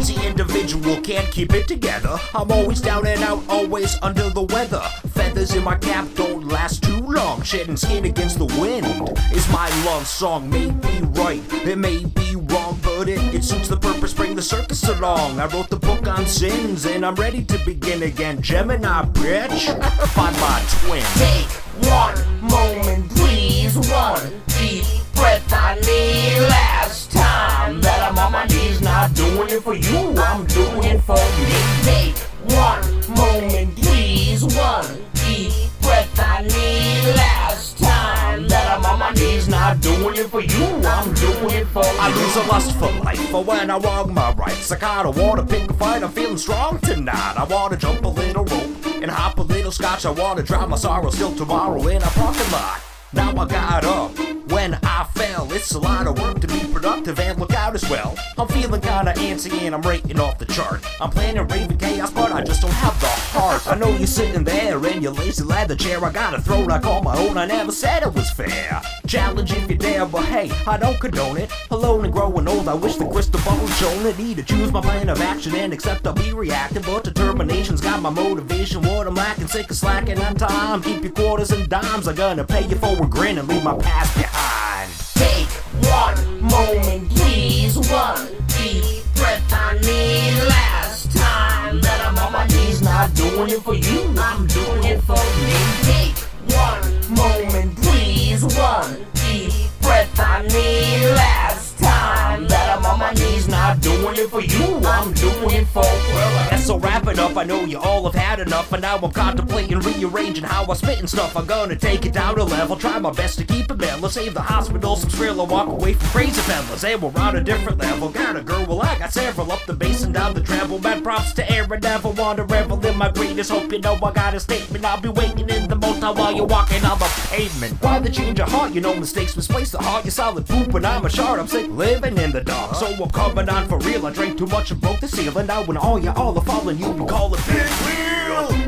crazy individual, can't keep it together. I'm always down and out, always under the weather. Feathers in my cap don't last too long. Shedding skin against the wind is my love song. May be right, it may be wrong, but it suits the purpose, bring the circus along. I wrote the book on sins and I'm ready to begin again. Gemini, bitch, find my twin. Take one moment, please. One deep breath I need. Last time that I'm on my knees, not doing it for you, I'm doing it for me. Take one moment, please. One deep breath I need. Last time that I'm on my knees, not doing it for you, I'm doing it for me. I lose a lust for life, for when I wrong my rights. I kinda wanna pick a fight, I'm feeling strong tonight. I wanna jump a little rope and hop a little scotch. I wanna drown my sorrow still tomorrow in a parking lot. Now I got up when I fell. It's a lot of work to be productive and look out as well. I'm feeling kinda antsy and I'm rating off the chart. I'm planning raving chaos, but I just don't have the heart. I know you're sitting there in your lazy leather chair. I got a throne I call my own, I never said it was fair. Challenge if you dare, but hey, I don't condone it. Alone and growing old, I wish the crystal ball had shown it. Need to choose my plan of action and accept I'll be reactive. But determination's got my motivation. What I'm lacking, sick of slacking on time. Keep your quarters and dimes, I'm gonna pay you for a grin and leave my past behind. Take one moment, please. One deep breath I need. Last time that I'm on my knees, not doing it for you, I'm doing it for me. Take one moment, please. One deep breath I need. Last time that I'm on my knees, not doing it for you, I'm doing it for me. That's so wrap it up, I know you all have had enough. And now I'm contemplating rearranging how I spit and stuff. I'm gonna take it down a level, try my best to keep it mellow. Save the hospital some Skrilla, walk away from crazy fellas. And we're on a different level, got a girl, well I got several. Up the bass and down the treble, mad props to Aaron. Never wanna revel in my greatness, hope you know I got a statement. I'll be waiting in the motel while you're walking on the pavement. Why the change of heart, you know mistakes misplace the heart. You're solid poop and I'm a shard, I'm sick living in the dark. So I'm coming on for real, I drank too much and broke the ceiling. Now when all are falling, you can call it big wheel.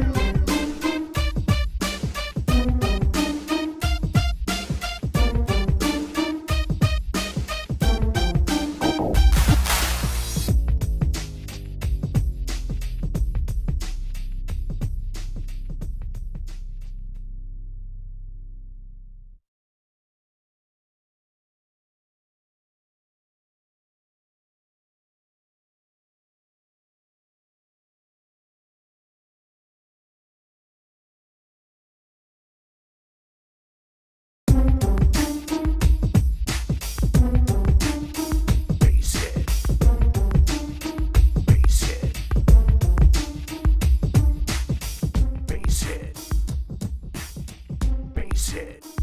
Bass hit.